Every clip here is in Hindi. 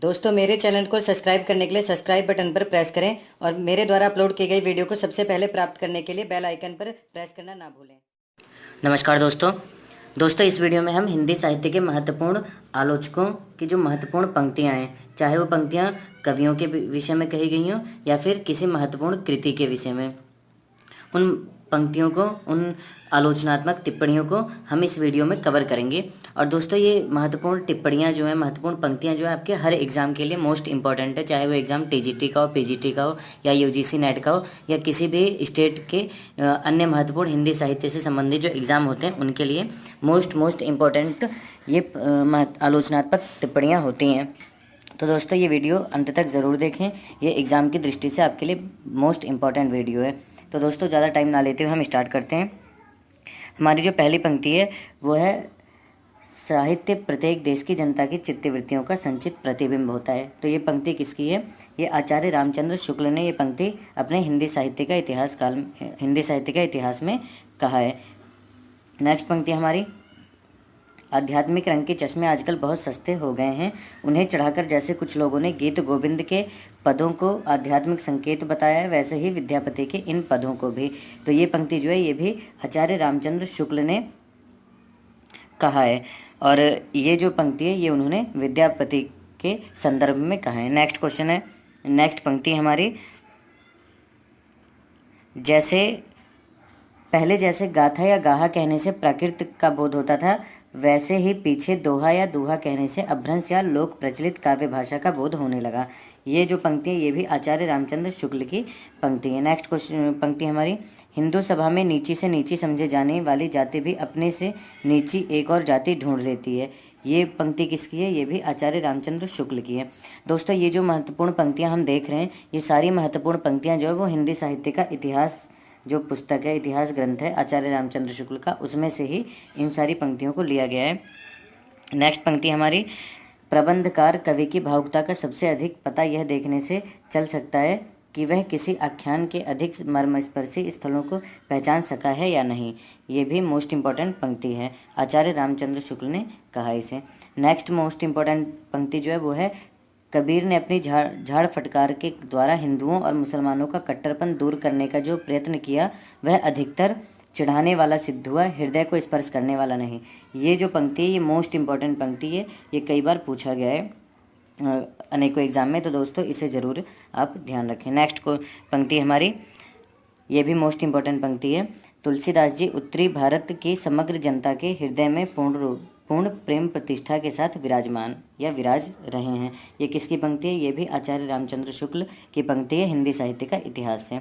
दोस्तों मेरे चैनल को सब्सक्राइब करने के लिए सब्सक्राइब बटन पर प्रेस करें और मेरे द्वारा अपलोड की गई वीडियो को सबसे पहले प्राप्त करने के लिए बेल आइकन पर प्रेस करना ना भूलें। नमस्कार दोस्तों इस वीडियो में हम हिंदी साहित्य के महत्वपूर्ण आलोचकों की जो महत्वपूर्ण पंक्तियां हैं, चाहे वो पंक्तियां कवियों के विषय में कही गई हों या फिर किसी महत्वपूर्ण कृति के विषय में, उन पंक्तियों को, उन आलोचनात्मक टिप्पणियों को हम इस वीडियो में कवर करेंगे। और दोस्तों ये महत्वपूर्ण टिप्पणियां जो हैं, महत्वपूर्ण पंक्तियां जो है आपके हर एग्ज़ाम के लिए मोस्ट इंपॉर्टेंट है, चाहे वो एग्ज़ाम टीजीटी का हो, पीजीटी का हो या यूजीसी नेट का हो या किसी भी स्टेट के अन्य महत्वपूर्ण हिंदी साहित्य से संबंधित जो एग्ज़ाम होते हैं उनके लिए मोस्ट इम्पॉर्टेंट ये आलोचनात्मक टिप्पणियाँ होती हैं। तो दोस्तों ये वीडियो अंत तक ज़रूर देखें, ये एग्ज़ाम की दृष्टि से आपके लिए मोस्ट इम्पॉर्टेंट वीडियो है। तो दोस्तों ज़्यादा टाइम ना लेते हुए हम स्टार्ट करते हैं। हमारी जो पहली पंक्ति है वो है, साहित्य प्रत्येक देश की जनता की चित्तवृत्तियों का संचित प्रतिबिंब होता है। तो ये पंक्ति किसकी है? ये आचार्य रामचंद्र शुक्ल ने ये पंक्ति अपने हिंदी साहित्य का इतिहास में कहा है। नेक्स्ट पंक्ति हमारी, आध्यात्मिक रंग के चश्मे आजकल बहुत सस्ते हो गए हैं, उन्हें चढ़ाकर जैसे कुछ लोगों ने गीत गोविंद के पदों को आध्यात्मिक संकेत बताया है, वैसे ही विद्यापति के इन पदों को भी। तो ये पंक्ति जो है ये भी आचार्य रामचंद्र शुक्ल ने कहा है और ये जो पंक्ति है ये उन्होंने विद्यापति के संदर्भ में कहा है। नेक्स्ट क्वेश्चन है, नेक्स्ट पंक्ति हमारी, पहले जैसे गाथा या गाहा कहने से प्राकृत का बोध होता था, वैसे ही पीछे दोहा या दूहा कहने से अभ्रंश या लोक प्रचलित काव्य भाषा का बोध होने लगा। ये जो पंक्ति है ये भी आचार्य रामचंद्र शुक्ल की पंक्ति है। नेक्स्ट क्वेश्चन पंक्ति हमारी, हिंदू सभा में नीची से नीची समझे जाने वाली जाति भी अपने से नीची एक और जाति ढूंढ लेती है। ये पंक्ति किसकी है? ये भी आचार्य रामचंद्र शुक्ल की है। दोस्तों ये जो महत्वपूर्ण पंक्तियाँ हम देख रहे हैं, ये सारी महत्वपूर्ण पंक्तियाँ जो है वो हिंदी साहित्य का इतिहास जो पुस्तक है, इतिहास ग्रंथ है आचार्य रामचंद्र शुक्ल का, उसमें से ही इन सारी पंक्तियों को लिया गया है। नेक्स्ट पंक्ति हमारी, प्रबंधकार कवि की भावुकता का सबसे अधिक पता यह देखने से चल सकता है कि वह किसी आख्यान के अधिक मर्मस्पर्शी स्थलों को पहचान सका है या नहीं। ये भी मोस्ट इम्पॉर्टेंट पंक्ति है, आचार्य रामचंद्र शुक्ल ने कहा इसे। नेक्स्ट मोस्ट इम्पॉर्टेंट पंक्ति जो है वो है, कबीर ने अपनी झाड़ फटकार के द्वारा हिंदुओं और मुसलमानों का कट्टरपन दूर करने का जो प्रयत्न किया वह अधिकतर चिढ़ाने वाला सिद्ध हुआ, हृदय को स्पर्श करने वाला नहीं। ये जो पंक्ति है ये मोस्ट इम्पॉर्टेंट पंक्ति है, ये कई बार पूछा गया है अनेकों एग्जाम में, तो दोस्तों इसे ज़रूर आप ध्यान रखें। नेक्स्ट को पंक्ति हमारी, ये भी मोस्ट इम्पॉर्टेंट पंक्ति है, तुलसीदास जी उत्तरी भारत की समग्र जनता के हृदय में पूर्ण प्रेम प्रतिष्ठा के साथ विराजमान या विराज रहे हैं। ये किसकी पंक्ति है? ये भी आचार्य रामचंद्र शुक्ल की पंक्ति है हिंदी साहित्य का इतिहास से।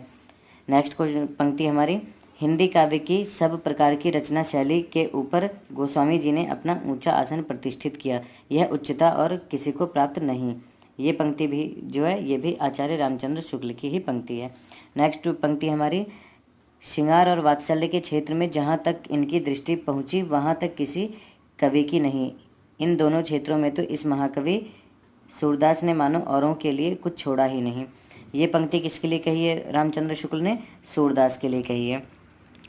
नेक्स्ट पंक्ति हमारी, हिंदी काव्य की सब प्रकार की रचना शैली के ऊपर गोस्वामी जी ने अपना ऊंचा आसन प्रतिष्ठित किया, यह उच्चता और किसी को प्राप्त नहीं। ये पंक्ति भी जो है ये भी आचार्य रामचंद्र शुक्ल की ही पंक्ति है। नेक्स्ट पंक्ति हमारी, श्रृंगार और वात्सल्य के क्षेत्र में जहाँ तक इनकी दृष्टि पहुँची वहाँ तक किसी कवि की नहीं, इन दोनों क्षेत्रों में तो इस महाकवि सूरदास ने मानो औरों के लिए कुछ छोड़ा ही नहीं। ये पंक्ति किसके लिए कही है? रामचंद्र शुक्ल ने सूरदास के लिए कही है।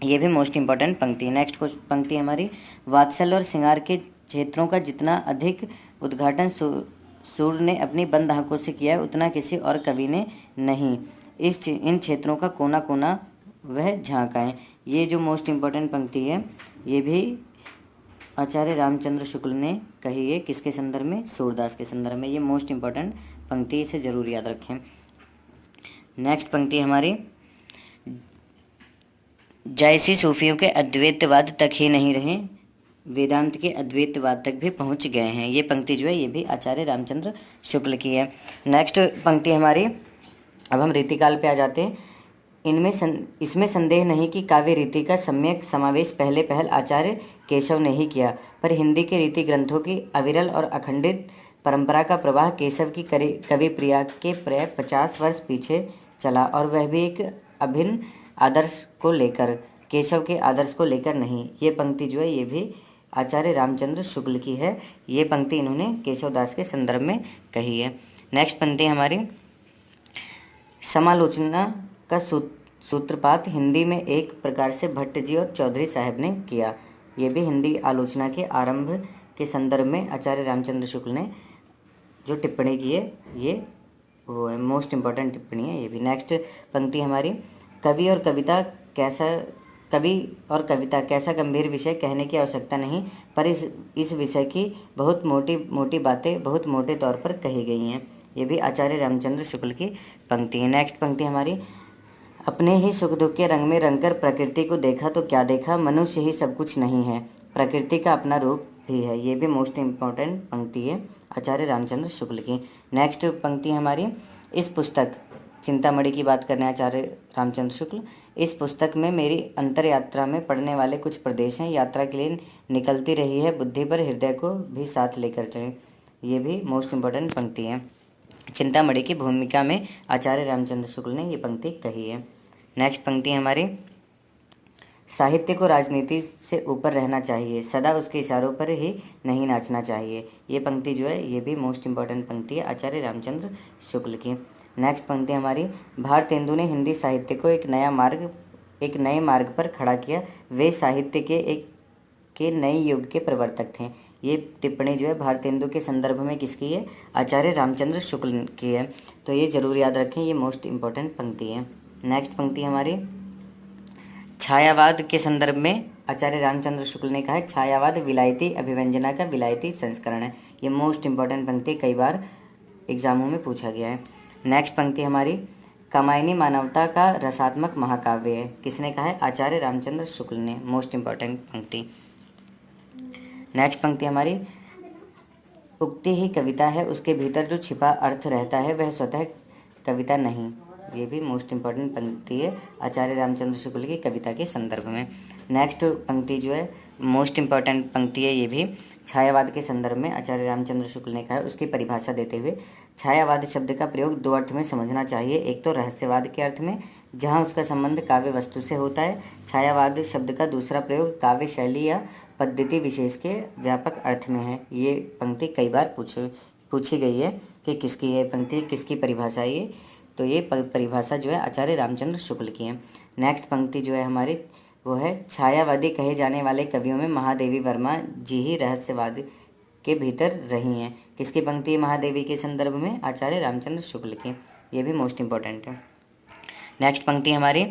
ये भी मोस्ट इम्पॉर्टेंट पंक्ति है। नेक्स्ट पंक्ति हमारी, वात्सल्य और श्रृंगार के क्षेत्रों का जितना अधिक उद्घाटन सूर्य ने अपनी बंद आंखों से किया है उतना किसी और कवि ने नहीं, इन क्षेत्रों का कोना कोना वह झांका है। ये जो मोस्ट इम्पॉर्टेंट पंक्ति है ये भी आचार्य रामचंद्र शुक्ल ने कही है, किसके संदर्भ में? सूरदास के संदर्भ में। ये मोस्ट इम्पॉर्टेंट पंक्ति, इसे ज़रूर याद रखें। नेक्स्ट पंक्ति हमारी, जैसी सूफियों के अद्वैतवाद तक ही नहीं रहे, वेदांत के अद्वैतवाद तक भी पहुंच गए हैं। ये पंक्ति जो है ये भी आचार्य रामचंद्र शुक्ल की है। नेक्स्ट पंक्ति हमारी, अब हम रीतिकाल पे आ जाते हैं। इसमें संदेह नहीं कि काव्य रीति का सम्यक समावेश पहल आचार्य केशव ने ही किया, पर हिंदी के रीति ग्रंथों की अविरल और अखंडित परंपरा का प्रवाह केशव की कवि प्रिया के प्राय 50 वर्ष पीछे चला, और वह भी एक अभिन्न आदर्श को लेकर, केशव के आदर्श को लेकर नहीं। ये पंक्ति जो है ये भी आचार्य रामचंद्र शुक्ल की है। ये पंक्ति इन्होंने केशवदास के संदर्भ में कही है। नेक्स्ट पंक्ति हमारी, समालोचना का सूत्रपात हिंदी में एक प्रकार से भट्ट जी और चौधरी साहब ने किया। ये भी हिंदी आलोचना के आरंभ के संदर्भ में आचार्य रामचंद्र शुक्ल ने जो टिप्पणी की है ये वो है, मोस्ट इम्पॉर्टेंट टिप्पणी है ये भी। नेक्स्ट पंक्ति हमारी, कवि और कविता कैसा गंभीर विषय कहने की आवश्यकता नहीं, पर इस विषय की बहुत मोटी मोटी बातें बहुत मोटे तौर पर कही गई हैं। ये भी आचार्य रामचंद्र शुक्ल की पंक्ति है। नेक्स्ट पंक्ति हमारी, अपने ही सुख दुख के रंग में रंगकर प्रकृति को देखा तो क्या देखा, मनुष्य ही सब कुछ नहीं है, प्रकृति का अपना रूप भी है। ये भी मोस्ट इम्पॉर्टेंट पंक्ति है आचार्य रामचंद्र शुक्ल की। नेक्स्ट पंक्ति हमारी, इस पुस्तक, चिंतामणि की बात करने आचार्य रामचंद्र शुक्ल, इस पुस्तक में मेरी अंतर यात्रा में पड़ने वाले कुछ प्रदेश हैं, यात्रा के लिए निकलती रही है बुद्धि पर, हृदय को भी साथ लेकर चले। ये भी मोस्ट इम्पॉर्टेंट पंक्ति है। चिंतामणि की भूमिका में आचार्य रामचंद्र शुक्ल ने ये पंक्ति कही है। नेक्स्ट पंक्ति हमारी, साहित्य को राजनीति से ऊपर रहना चाहिए, सदा उसके इशारों पर ही नहीं नाचना चाहिए। ये पंक्ति जो है ये भी मोस्ट इम्पॉर्टेंट पंक्ति है आचार्य रामचंद्र शुक्ल की। नेक्स्ट पंक्ति हमारी, भारतेंदु ने हिंदी साहित्य को एक नए मार्ग पर खड़ा किया, वे साहित्य के नए युग के प्रवर्तक थे। ये टिप्पणी जो है भारतेंदु के संदर्भ में किसकी है, आचार्य रामचंद्र शुक्ल की है, तो ये जरूर याद रखें, ये मोस्ट इम्पॉर्टेंट पंक्ति है। नेक्स्ट पंक्ति हमारी, छायावाद के संदर्भ में आचार्य रामचंद्र शुक्ल ने कहा है, छायावाद विलायती अभिव्यंजना का विलायती संस्करण है। ये मोस्ट इम्पॉर्टेंट पंक्ति कई बार एग्जामों में पूछा गया है। नेक्स्ट पंक्ति हमारी, कामायनी मानवता का रसात्मक महाकाव्य है, किसने कहा है, आचार्य रामचंद्र शुक्ल ने, मोस्ट इम्पॉर्टेंट पंक्ति। नेक्स्ट पंक्ति हमारी, उक्ति ही कविता है, उसके भीतर जो छिपा अर्थ रहता है वह स्वतः कविता नहीं। ये भी मोस्ट इम्पॉर्टेंट पंक्ति है आचार्य रामचंद्र शुक्ल की कविता के संदर्भ में। नेक्स्ट पंक्ति जो है मोस्ट इम्पॉर्टेंट पंक्ति है, ये भी छायावाद के संदर्भ में आचार्य रामचंद्र शुक्ल ने कहा है। उसकी परिभाषा देते हुए, छायावाद शब्द का प्रयोग दो अर्थ में समझना चाहिए, एक तो रहस्यवाद के अर्थ में जहाँ उसका संबंध काव्य वस्तु से होता है, छायावाद शब्द का दूसरा प्रयोग काव्य शैली या पद्धति विशेष के व्यापक अर्थ में है। ये पंक्ति कई बार पूछी गई है कि किसकी है पंक्ति, किसकी परिभाषा है ये, तो ये परिभाषा जो है आचार्य रामचंद्र शुक्ल की है। नेक्स्ट पंक्ति जो है हमारी वो है, छायावादी कहे जाने वाले कवियों में महादेवी वर्मा जी ही रहस्यवाद के भीतर रही हैं। किसकी पंक्ति है महादेवी के संदर्भ में, आचार्य रामचंद्र शुक्ल की। ये भी मोस्ट इम्पॉर्टेंट है। नेक्स्ट पंक्ति हमारी,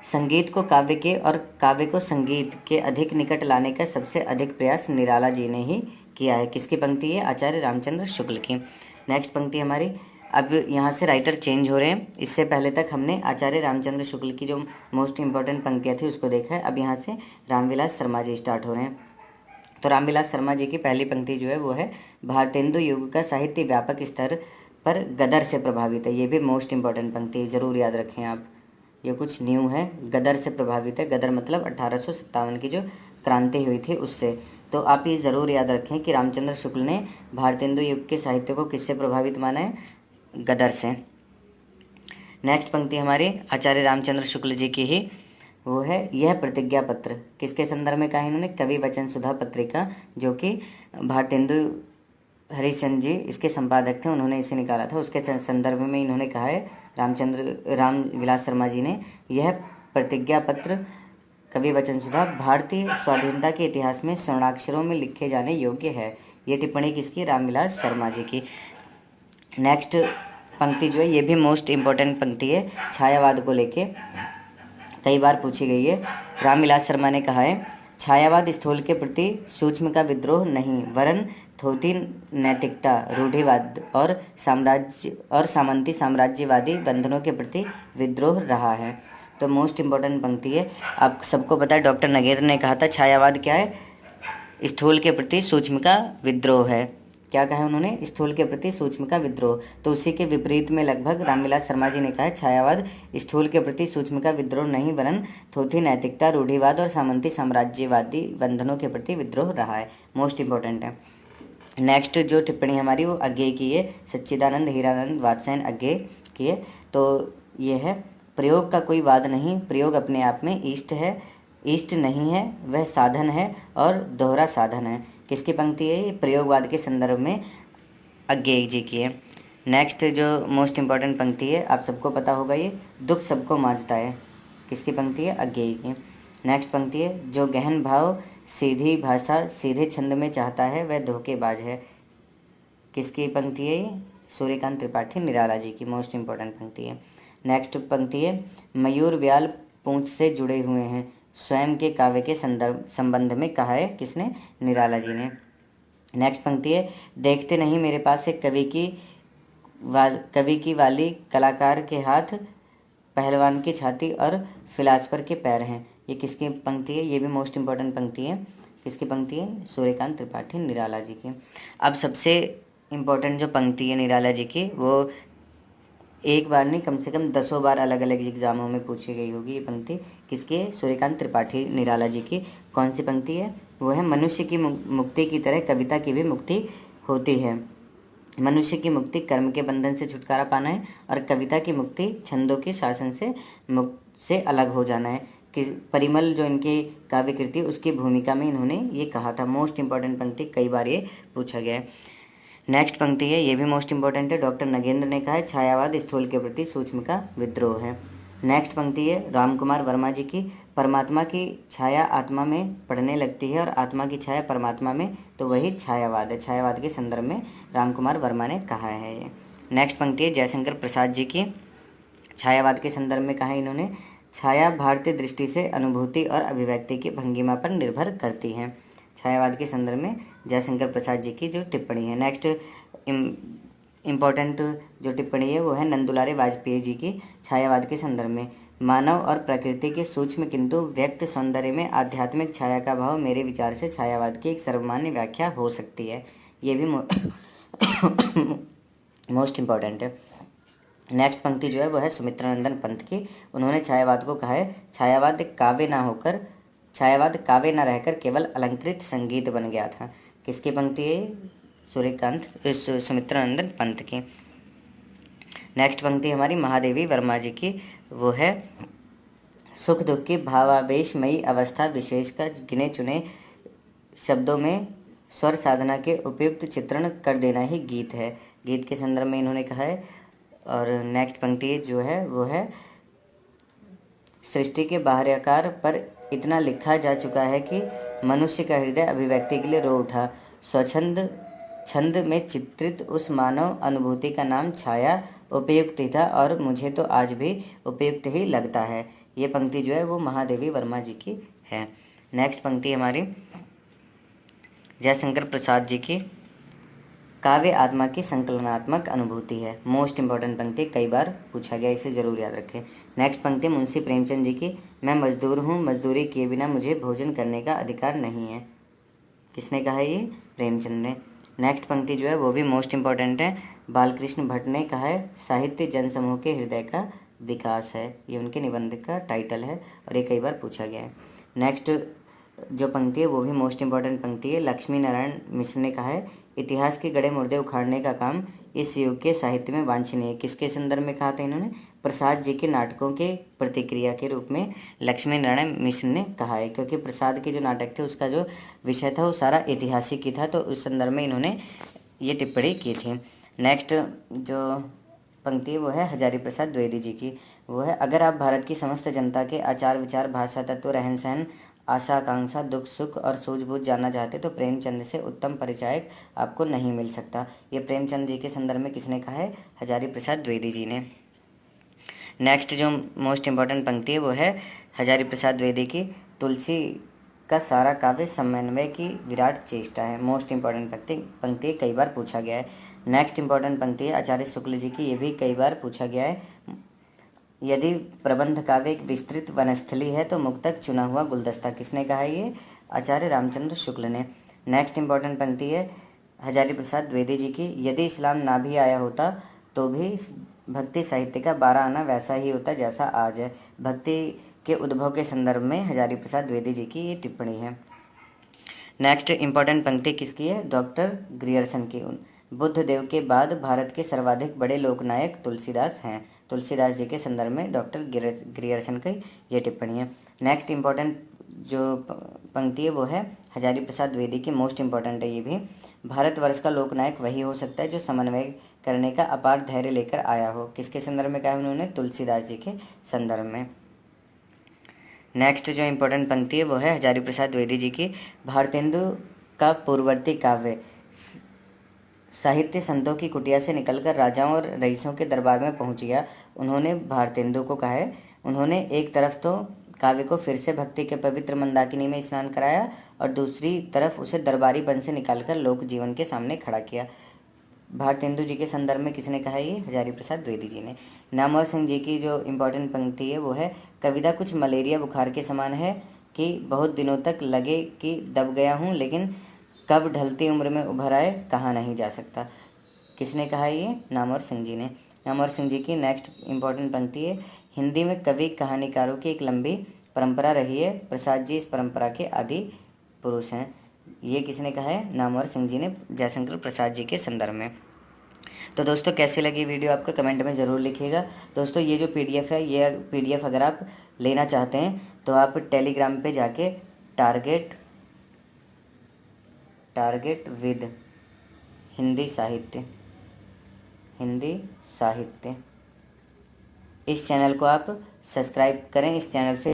संगीत को काव्य के और काव्य को संगीत के अधिक निकट लाने का सबसे अधिक प्रयास निराला जी ने ही किया है। किसकी पंक्ति है, आचार्य रामचंद्र शुक्ल की। नेक्स्ट पंक्ति हमारी, अब यहाँ से राइटर चेंज हो रहे हैं, इससे पहले तक हमने आचार्य रामचंद्र शुक्ल की जो मोस्ट इम्पॉर्टेंट पंक्तियाँ थी उसको देखा है, अब यहाँ से रामविलास शर्मा जी स्टार्ट हो रहे हैं। तो रामविलास शर्मा जी की पहली पंक्ति जो है वो है, भारतेंदु युग का साहित्य व्यापक स्तर पर गदर से प्रभावित है। ये भी मोस्ट इम्पॉर्टेंट पंक्ति ज़रूर याद रखें आप, ये कुछ न्यू है, गदर से प्रभावित है। गदर मतलब 1857 की जो क्रांति हुई थी उससे। तो आप ये ज़रूर याद रखें कि रामचंद्र शुक्ल ने भारतेंदु युग के साहित्य को किससे प्रभावित माना है, गदर से। नेक्स्ट पंक्ति हमारी आचार्य रामचंद्र शुक्ल जी की ही वो है, यह प्रतिज्ञा पत्र किसके संदर्भ में कहा इन्होंने, कवि वचन सुधा पत्रिका, जो कि भारतेंदु हरिश्चंद्र जी इसके संपादक थे, उन्होंने इसे निकाला था, उसके संदर्भ में इन्होंने कहा है रामविलास शर्मा जी ने, यह प्रतिज्ञा पत्र कवि वचन सुधा भारतीय स्वाधीनता के इतिहास में स्वर्णाक्षरों में लिखे जाने योग्य है। ये टिप्पणी किसकी, रामविलास शर्मा जी की। नेक्स्ट पंक्ति जो है ये भी मोस्ट इम्पॉर्टेंट पंक्ति है, छायावाद को लेके कई बार पूछी गई है। रामविलास शर्मा ने कहा है, छायावाद स्थूल के प्रति सूक्ष्म का विद्रोह नहीं, वरन थोथी नैतिकता, रूढ़िवाद और सामंती साम्राज्यवादी बंधनों के प्रति विद्रोह रहा है। तो मोस्ट इम्पॉर्टेंट पंक्ति है, आप सबको पता है डॉक्टर नगेत्र ने कहा था छायावाद क्या है, स्थूल के प्रति सूक्ष्म का विद्रोह है। क्या कहा उन्होंने, स्थूल के प्रति सूक्ष्म का विद्रोह। तो उसी के विपरीत में लगभग रामविलास शर्मा जी ने कहा है, छायावाद स्थूल के प्रति सूक्ष्म का विद्रोह नहीं, वरन थोथी नैतिकता, रूढ़िवाद और सामंती साम्राज्यवादी बंधनों के प्रति विद्रोह रहा है। मोस्ट इम्पॉर्टेंट है। नेक्स्ट जो टिप्पणी हमारी वो अज्ञेय की है, सच्चिदानंद हीरानंद वात्स्यायन अज्ञेय की है। तो ये है, प्रयोग का कोई वाद नहीं, प्रयोग अपने आप में इष्ट नहीं है, वह साधन है और दोहरा साधन है। किसकी पंक्ति है, ये प्रयोगवाद के संदर्भ में अज्ञेय जी की है। नेक्स्ट जो मोस्ट इम्पॉर्टेंट पंक्ति है आप सबको पता होगा, ये दुख सबको मांझता है। किसकी पंक्ति है, अज्ञेय की। नेक्स्ट पंक्ति है, जो गहन भाव सीधी भाषा सीधे छंद में चाहता है वह धोखेबाज है। किसकी पंक्ति है ये? सूर्यकांत त्रिपाठी निराला जी की मोस्ट इंपॉर्टेंट पंक्ति है। नेक्स्ट पंक्ति है, मयूर व्याल पूंछ से जुड़े हुए हैं, स्वयं के काव्य के संबंध में कहा है किसने? निराला जी ने। नेक्स्ट पंक्ति है, देखते नहीं मेरे पास एक कवि की वाली, कलाकार के हाथ, पहलवान की छाती और फिलासफर के पैर हैं। ये किसकी पंक्ति है? ये भी मोस्ट इंपॉर्टेंट पंक्ति है। किसकी पंक्ति है? सूर्यकांत त्रिपाठी निराला जी की। अब सबसे इम्पोर्टेंट जो पंक्ति है निराला जी की, वो एक बार नहीं कम से कम 10 बार अलग अलग एग्जामों में पूछी गई होगी ये पंक्ति। किसकी है? सूर्यकांत त्रिपाठी निराला जी की। कौन सी पंक्ति है? वो है, मनुष्य की मुक्ति की तरह कविता की भी मुक्ति होती है। मनुष्य की मुक्ति कर्म के बंधन से छुटकारा पाना है और कविता की मुक्ति छंदों के शासन से अलग हो जाना है। कि परिमल जो इनकी काव्य कृति उसकी भूमिका में इन्होंने ये कहा था। मोस्ट इंपॉर्टेंट पंक्ति, कई बार ये पूछा गया है। नेक्स्ट पंक्ति है, ये भी मोस्ट इंपॉर्टेंट है। डॉक्टर नगेंद्र ने कहा है, छायावाद स्थूल के प्रति सूक्ष्म का विद्रोह है। नेक्स्ट पंक्ति है रामकुमार वर्मा जी की, परमात्मा की छाया आत्मा में पड़ने लगती है और आत्मा की छाया परमात्मा में, तो वही छायावाद है। छायावाद के संदर्भ में रामकुमार वर्मा ने कहा है ये। नेक्स्ट पंक्ति है जयशंकर प्रसाद जी की, छायावाद के संदर्भ में कहा इन्होंने, छाया भारतीय दृष्टि से अनुभूति और अभिव्यक्ति की भंगिमा पर निर्भर करती है। छायावाद के संदर्भ में जयशंकर प्रसाद जी की जो टिप्पणी है। नेक्स्ट इम्पॉर्टेंट जो टिप्पणी है वो है नंदुलारे वाजपेयी जी की, छायावाद के संदर्भ में, मानव और प्रकृति के सूक्ष्म किंतु व्यक्त सौंदर्य में आध्यात्मिक छाया का भाव मेरे विचार से छायावाद की एक सर्वमान्य व्याख्या हो सकती है। ये भी मोस्ट इम्पॉर्टेंट है। नेक्स्ट पंक्ति जो है वो है सुमित्रानंदन पंत की। उन्होंने छायावाद को कहा है, छायावाद काव्य ना रहकर केवल अलंकृत संगीत बन गया था। किसकी पंक्ति है? सुमित्रानंदन पंत की। नेक्स्ट पंक्ति हमारी महादेवी वर्मा जी की, वो है, सुख दुख की भावावेशमयी अवस्था विशेष का गिने चुने शब्दों में स्वर साधना के उपयुक्त चित्रण कर देना ही गीत है। गीत के संदर्भ में इन्होंने कहा है। और नेक्स्ट पंक्ति जो है वो है, सृष्टि के बाह्याकार पर इतना लिखा जा चुका है कि मनुष्य का हृदय अभिव्यक्ति के लिए रो उठा। स्वच्छंद छंद में चित्रित उस मानव अनुभूति का नाम छाया उपयुक्त ही था और मुझे तो आज भी उपयुक्त ही लगता है। ये पंक्ति जो है वो महादेवी वर्मा जी की है। नेक्स्ट पंक्ति हमारी जयशंकर प्रसाद जी की, काव्य आत्मा की संकलनात्मक अनुभूति है। मोस्ट इंपॉर्टेंट पंक्ति, कई बार पूछा गया, इसे जरूर याद रखें। नेक्स्ट पंक्ति मुंशी प्रेमचंद जी की, मैं मजदूर हूँ, मजदूरी किए बिना मुझे भोजन करने का अधिकार नहीं है। किसने कहा है ये? प्रेमचंद ने। नेक्स्ट पंक्ति जो है वो भी मोस्ट इंपॉर्टेंट है। बालकृष्ण भट्ट ने कहा है, साहित्य जनसमूह के हृदय का विकास है। ये उनके निबंध का टाइटल है और ये कई बार पूछा गया है। नेक्स्ट जो पंक्ति है वो भी मोस्ट इंपॉर्टेंट पंक्ति है। लक्ष्मी नारायण मिश्र ने कहा है, इतिहास के गड़े मुर्दे उखाड़ने का काम इस युग के साहित्य में वांछनीय है। किसके संदर्भ में कहा था इन्होंने? प्रसाद जी के नाटकों के प्रतिक्रिया के रूप में लक्ष्मी नारायण मिश्र ने कहा है, क्योंकि प्रसाद के जो नाटक थे उसका जो विषय था वो सारा ऐतिहासिक ही था, तो उस संदर्भ में इन्होंने ये टिप्पणी की थी। नेक्स्ट जो पंक्ति है वो है हजारी प्रसाद द्विवेदी जी की, वो है, अगर आप भारत की समस्त जनता के आचार विचार, भाषा, तत्व, रहन सहन, आशा आकांक्षा, दुख सुख और सूझबूझ जानना चाहते तो प्रेमचंद से उत्तम परिचायक आपको नहीं मिल सकता। ये प्रेमचंद जी के संदर्भ में किसने कहा है? हजारी प्रसाद द्विवेदी जी ने। नेक्स्ट जो मोस्ट इंपॉर्टेंट पंक्ति है वो है हजारी प्रसाद द्विवेदी की, तुलसी का सारा काव्य समन्वय की विराट चेष्टा है। मोस्ट इंपॉर्टेंट पंक्ति कई बार पूछा गया है। नेक्स्ट इंपॉर्टेंट पंक्ति है आचार्य शुक्ल जी की, ये भी कई बार पूछा गया है, यदि प्रबंध काव्य एक विस्तृत वनस्थली है तो मुक्तक चुना हुआ गुलदस्ता। किसने कहा है ये? आचार्य रामचंद्र शुक्ल ने। नेक्स्ट इंपॉर्टेंट पंक्ति है हजारी प्रसाद द्विवेदी जी की, यदि इस्लाम ना भी आया होता तो भी भक्ति साहित्य का 12 आना वैसा ही होता जैसा आज है। भक्ति के उद्भव के संदर्भ में हजारी प्रसाद द्विवेदी जी की ये टिप्पणी है। नेक्स्ट इंपॉर्टेंट पंक्ति किसकी है? डॉक्टर ग्रियर्सन की। बुद्ध देव के बाद भारत के सर्वाधिक बड़े लोकनायक तुलसीदास हैं। तुलसीदास जी के संदर्भ में डॉक्टर ग्रियर्सन की ये टिप्पणी है। नेक्स्ट इंपॉर्टेंट जो पंक्ति है वो है हजारी प्रसाद द्विवेदी की, मोस्ट इंपॉर्टेंट है ये भी, भारतवर्ष का लोकनायक वही हो सकता है जो समन्वय करने का अपार धैर्य लेकर आया हो। किसके संदर्भ में कहा उन्होंने? तुलसीदास जी के संदर्भ में। नेक्स्ट जो इंपॉर्टेंट पंक्ति है वो है हजारी प्रसाद द्विवेदी जी की, भारतेंदु का पूर्ववर्ती काव्य साहित्य संतों की कुटिया से निकलकर राजाओं और रईसों के दरबार में पहुंच गया। उन्होंने भारतेंदु को कहा है, उन्होंने एक तरफ तो काव्य को फिर से भक्ति के पवित्र मंदाकिनी में स्नान कराया और दूसरी तरफ उसे दरबारी बन से निकालकर लोक जीवन के सामने खड़ा किया। भारतेंदु जी के संदर्भ में किसने कहा ये? हजारी प्रसाद द्विवेदी जी ने। नामवर सिंह जी की जो इम्पोर्टेंट पंक्ति है वो है, कविता कुछ मलेरिया बुखार के समान है कि बहुत दिनों तक लगे कि दब गया हूँ, लेकिन कब ढलती उम्र में उभर आए कहा नहीं जा सकता। किसने कहा ये? नामवर सिंह जी ने। नामवर सिंह जी की नेक्स्ट इम्पोर्टेंट पंक्ति है, हिंदी में कवि कहानीकारों की एक लंबी परंपरा रही है, प्रसाद जी इस परंपरा के आदि पुरुष हैं। ये किसने कहा है? नामवर सिंह जी ने जयशंकर प्रसाद जी के संदर्भ में। तो दोस्तों कैसी लगी वीडियो आपको कमेंट में ज़रूर लिखिएगा। दोस्तों ये जो PDF है, ये PDF अगर आप लेना चाहते हैं तो आप टेलीग्राम पे जाके टारगेट विद हिंदी साहित्य इस चैनल को आप सब्सक्राइब करें। इस चैनल से